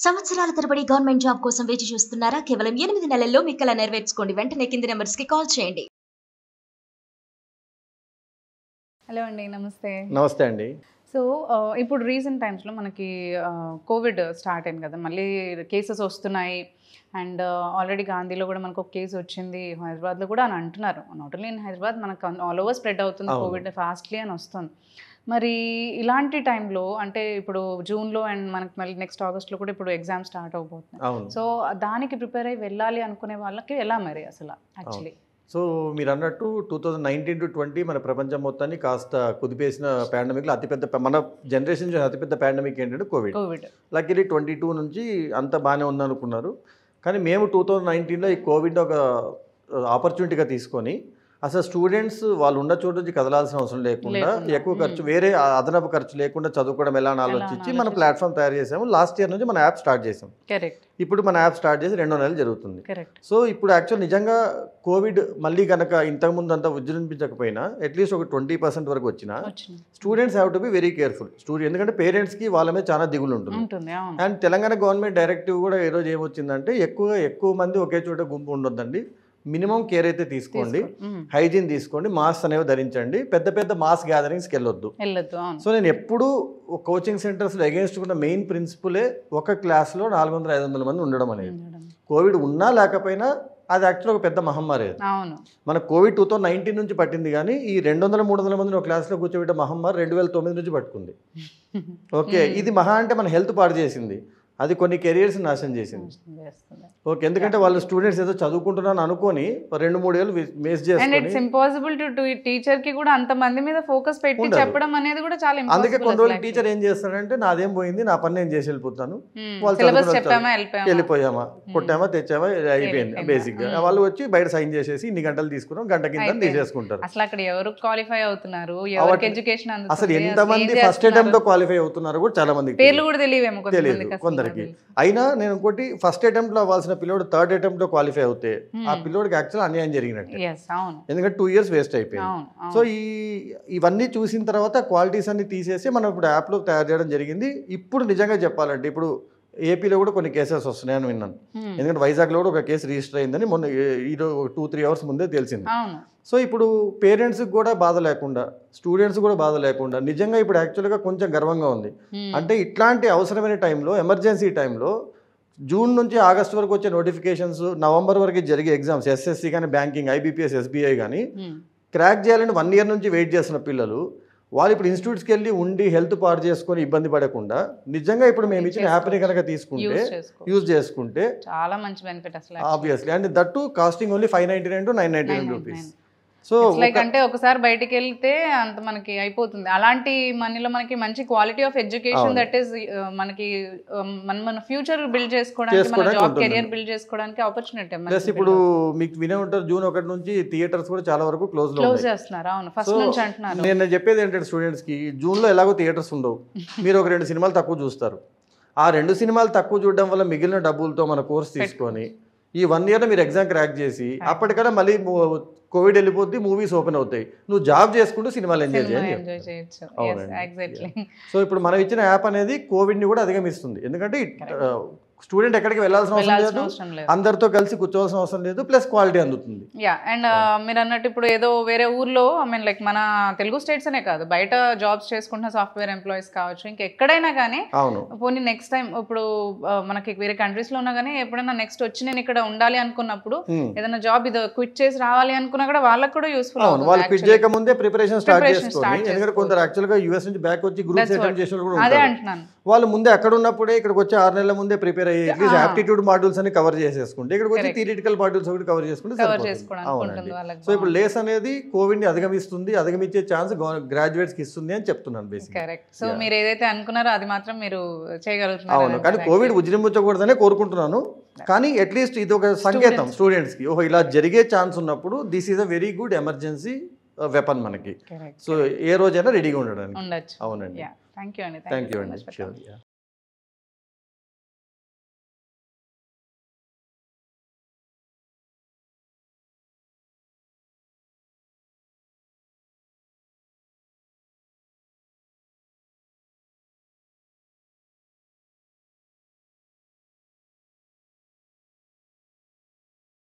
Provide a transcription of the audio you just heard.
సంవత్సరాల తరబడి government job కోసం వేచి చూస్తున్నారా? కేవలం 8 నెలల్లో మీ కల నెరవేర్చుకోండి. వెంటనే కింది నంబర్స్‌కి కాల్ చేయండి. హలో అండి. నమస్తే. నమస్తే అండి. సో, ఇప్పుడు రీసెంట్ టైమ్స్‌లో మనకి కోవిడ్ స్టార్ట్ అయింది కదా! మళ్ళీ కేసెస్ వస్తున్నాయి. అండ్ ఆల్రెడీ గాంధీలో కూడా మనకు ఒక కేసు వచ్చింది. హైదరాబాద్‌లో కూడా అని అంటున్నారు. నాట్ ఓన్లీ ఇన్ హైదరాబాద్, మనకు ఆల్ ఓవర్ స్ప్రెడ్ అవుతుంది కోవిడ్ ఫాస్ట్‌లీ అని వస్తుంది. మరి ఇలాంటి టైంలో అంటే ఇప్పుడు జూన్‌లో అండ్ మనకి మళ్ళీ నెక్స్ట్ ఆగస్ట్‌లో కూడా ఇప్పుడు ఎగ్జామ్ స్టార్ట్ అవబోతున్నాయి. సో దానికి ప్రిపేర్ అయ్యి వెళ్ళాలి అనుకునే వాళ్ళకి ఎలా మరి అసలు యాక్చువల్లీ? సో మీరు అన్నట్టు 2019-20 మన ప్రపంచం మొత్తాన్ని కాస్త కుదిపేసిన పాండమిక్లో మన జనరేషన్ అతిపెద్ద పాండమిక్ ఏంటంటే కోవిడ్. లక్కీలీ 22 నుంచి అంత బాగానే ఉందనుకున్నారు. కానీ మేము 2019లో ఈ కోవిడ్ ఒక ఆపర్చునిటీగా తీసుకొని అసలు స్టూడెంట్స్ వాళ్ళు ఉన్న చోటు నుంచి కదలాల్సిన అవసరం లేకుండా ఎక్కువ ఖర్చు వేరే అదనపు ఖర్చు లేకుండా చదువుకోవడం ఎలా అని ఆలోచించి మన ప్లాట్ఫామ్ తయారు చేసాము. లాస్ట్ ఇయర్ నుంచి మన యాప్ స్టార్ట్ చేసాం. ఇప్పుడు మన యాప్ స్టార్ట్ చేసి 2 నెలలు జరుగుతుంది. సో ఇప్పుడు యాక్చువల్ నిజంగా కోవిడ్ మళ్ళీ కనుక ఇంతకుముందు అంతా విజృంభించకపోయినా అట్లీస్ట్ ఒక 20% వరకు వచ్చినా students have to be very careful. ఎందుకంటే పేరెంట్స్కి వాళ్ళ మీద చాలా దిగులు ఉంటుంది. అండ్ తెలంగాణ గవర్నమెంట్ డైరెక్టివ్ కూడా ఈ రోజు ఏమొచ్చిందంటే ఎక్కువ మంది ఒకే చోట గుంపు ఉండొద్దండి, మినిమం కేర్ అయితే తీసుకోండి, హైజీన్ తీసుకోండి, మాస్క్ అనేవి ధరించండి, పెద్ద మాస్ గ్యాదరింగ్స్కి వెళ్ళొద్దు. సో నేను ఎప్పుడు కోచింగ్ సెంటర్స్లో అగేన్స్ట్ ఉన్న మెయిన్ ప్రిన్సిపులే ఒక క్లాస్లో 400-500 మంది ఉండడం అనేది. కోవిడ్ ఉన్నా లేకపోయినా అది యాక్చువల్ ఒక పెద్ద మహమ్మారి. మన కోవిడ్ 2019 నుంచి పట్టింది, కానీ ఈ 200-300 మందిని ఒక క్లాస్లో కూర్చోబెట్టే మహమ్మారి 2009 నుంచి పట్టుకుంది. ఓకే, ఇది మహా అంటే మన హెల్త్ పాడు చేసింది, అది కొన్ని కెరియర్స్ నాశనం చేసింది. ఓకే, ఎందుకంటే వాళ్ళు స్టూడెంట్స్ ఏదో చదువుకుంటున్నాను అనుకొని 2-3 ఏళ్ళు వేస్ట్ చేస్తారు. ఇంపాసిబుల్ టు టీచర్ కి కూడా అంత మంది మీద ఫోకస్ పెట్టి చెప్పడం అనేది కూడా చాలా ఇంపాసిబుల్. అందుకే కొన్ని రోజులు టీచర్ ఏం చేస్తాడంటే నాదేం పోయింది, నా పని నేను చేసి వెళ్ళిపోతాను, వాళ్ళు వెళ్ళిపోయామా, కొట్టామా, తెచ్చామా, అయిపోయింది బేసిక్ గా. వాళ్ళు వచ్చి బయట సైన్ చేసేసి ఇన్ని గంటలు తీసుకున్నాం, గంట కింద తీసేసుకుంటారు. అసలు అక్కడ ఎవరు క్వాలిఫై అవుతున్నారు, ఎవరికి ఎడ్యుకేషన్ అందుతుంది, అసలు ఎంతమంది ఫస్ట్ అటెంప్ట్ లో క్వాలిఫై అవుతున్నారు కూడా చాలా మందికి పేర్లు కూడా తెలియవేమో కొందరికి. అయినా నేను ఇంకోటి ఫస్ట్ అటెంప్ట్ లో అవ్వాల్సిన పిల్లోడు థర్డ్ అటెంప్ట్ లో క్వాలిఫై అవుతే ఆ పిల్లోడికి యాక్చువల్ అన్యాయం జరిగినట్టు, ఎందుకంటే 2 years వేస్ట్ అయిపోయింది. సో ఇవన్నీ చూసిన తర్వాత క్వాలిటీస్ అన్ని తీసేసి మనం ఇప్పుడు యాప్ లో తయారు చేయడం జరిగింది. ఇప్పుడు నిజంగా చెప్పాలంటే ఇప్పుడు ఏపీలో కూడా కొన్ని కేసెస్ వస్తున్నాయని విన్నాను. ఎందుకంటే వైజాగ్లో కూడా ఒక కేసు రిజిస్టర్ అయిందని మొన్న 2-3 hours ముందే తెలిసింది. సో ఇప్పుడు పేరెంట్స్కి కూడా బాధ లేకుండా, స్టూడెంట్స్ కూడా బాధ లేకుండా నిజంగా ఇప్పుడు యాక్చువల్గా కొంచెం గర్వంగా ఉంది. అంటే ఇట్లాంటి అవసరమైన టైంలో, ఎమర్జెన్సీ టైంలో జూన్ నుంచి ఆగస్ట్ వరకు వచ్చే నోటిఫికేషన్స్, నవంబర్ వరకు జరిగే ఎగ్జామ్స్ ఎస్ఎస్సి కానీ, బ్యాంకింగ్, ఐబీపీఎస్, ఎస్బీఐ కానీ క్రాక్ చేయాలని 1 year నుంచి వెయిట్ చేస్తున్న పిల్లలు వాళ్ళు ఇప్పుడు ఇన్స్టిట్యూట్స్కి వెళ్ళి ఉండి హెల్త్ పాడు చేసుకొని ఇబ్బంది పడకుండా నిజంగా ఇప్పుడు మేము ఇచ్చిన యాప్ని కనుక తీసుకుంటే, యూజ్ చేసుకుంటే చాలా మంచి బెనిఫిట్ అసలు obviously. And that costing only 599 to 999 rupees. So అంటే ఒకసారి బయటికి వెళ్తే అంత మనకి అయిపోతుంది. అలాంటి మనీలో మనకి మంచి quality of education that is మనకి మన ఫ్యూచర్ బిల్డ్ చేసుకోవడానికి, మన జాబ్ కెరియర్ బిల్డ్ చేసుకోవడానికి ఆపర్చునిటీ. ప్లస్ ఇప్పుడు మీకు వినే ఉంటారు జూన్ 1 నుంచి థియేటర్స్ కూడా చాలా వరకు క్లోజ్ చేస్తున్నారు. అవును, ఫస్ట్ నుంచి అంటున్నారు. నేను చెప్పేది ఏంటంటే స్టూడెంట్స్ కి జూన్లో ఎలాగో థియేటర్స్ ఉండవు, మీరు ఒక 2 సినిమాలు తక్కువ చూస్తారు. ఆ 2 సినిమాలు తక్కువ చూడడం వల్ల మిగిలిన డబ్బులతో మన కోర్స్ తీసుకొని ఈ 1 year మీరు ఎగ్జామ్ క్రాక్ చేసి అప్పటికల్లా మళ్ళీ కోవిడ్ వెళ్ళిపోద్ది, మూవీస్ ఓపెన్ అవుతాయి, నువ్వు జాబ్ చేసుకుంటూ సినిమాలు ఎంజాయ్ చేయొచ్చు. సో ఇప్పుడు మనం ఇచ్చిన యాప్ అనేది కోవిడ్ ని కూడా అధిగమిస్తుంది. ఎందుకంటే స్టూడెంట్ ఎక్కడికి వెళ్ళాల్సిన అవసరం లేదు, అందరితో కలిసి కూర్చోవాల్సిన అవసరం లేదు, ప్లస్ క్వాలిటీ అందుతుంది. అండ్ మీరు అన్నట్టు ఇప్పుడు ఏదో వేరే ఊర్లో లైక్ మన తెలుగు స్టేట్స్ అనే కాదు, బయట జాబ్స్ చేసుకుంటున్న సాఫ్ట్వేర్ ఎంప్లాయీస్ కావచ్చు, ఇంకా ఎక్కడైనా కానీ పోనీ నెక్స్ట్ టైం ఇప్పుడు మనకి వేరే కంట్రీస్ లో ఉన్నా కానీ ఎప్పుడైనా నెక్స్ట్ వచ్చి నేను ఇక్కడ ఉండాలి అనుకున్నప్పుడు ఏదైనా జాబ్ ఇది క్విట్ చేసి రావాలి అనుకున్నా కూడా వాళ్ళకి కూడా యూస్ఫుల్ అవుతుంది. వాళ్ళు క్విట్ చేయక ముందే ప్రిపరేషన్ స్టార్ట్ చేసుకోవాలి. ఎందుకంటే కొందరు యాక్చువల్ గా యూఎస్ నుంచి బ్యాక్ వచ్చి గ్రూప్స్ అటెండ్ చేసిన కూడా అదే అంటున్నాను. వాళ్ళు ముందే అక్కడ ఉన్నప్పుడే ఇక్కడికి వచ్చి 6 నెలల ముందే ప్రిపేర్ అయ్యి అట్లీస్ట్ యాప్టిట్యూడ్ మాడ్యూల్స్ అని కవర్ చేసేసుకుంటే ఇక్కడికి వచ్చి థియరిటికల్ మాడ్యూల్స్ ఒకటి కవర్ చేసుకుంటే అవునండి. సో ఇప్పుడు లేస్ అనేది కోవిడ్ ని అధిగమిస్తుంది, అధిగమించే ఛాన్స్ గ్రాడ్యుయేట్స్ కి ఇస్తుంది అని చెప్తున్నాను బేసిక్. సో మీరు ఏదైతే అనుకున్నారో అది మాత్రం మీరు చేయగలుగుతున్నారు. అవును, కానీ కోవిడ్ ఉజ్జరించకూడదనే కోరుకుంటున్నాను. కానీ అట్లీస్ట్ ఇది ఒక సంకేతం స్టూడెంట్స్ కి, ఓహో ఇలా జరిగే ఛాన్స్ ఉన్నప్పుడు this is a very good emergency weapon మనకి. సో ఏ రోజైనా రెడీగా ఉండడానికి. అవునండి. థ్యాంక్ యూ అండి.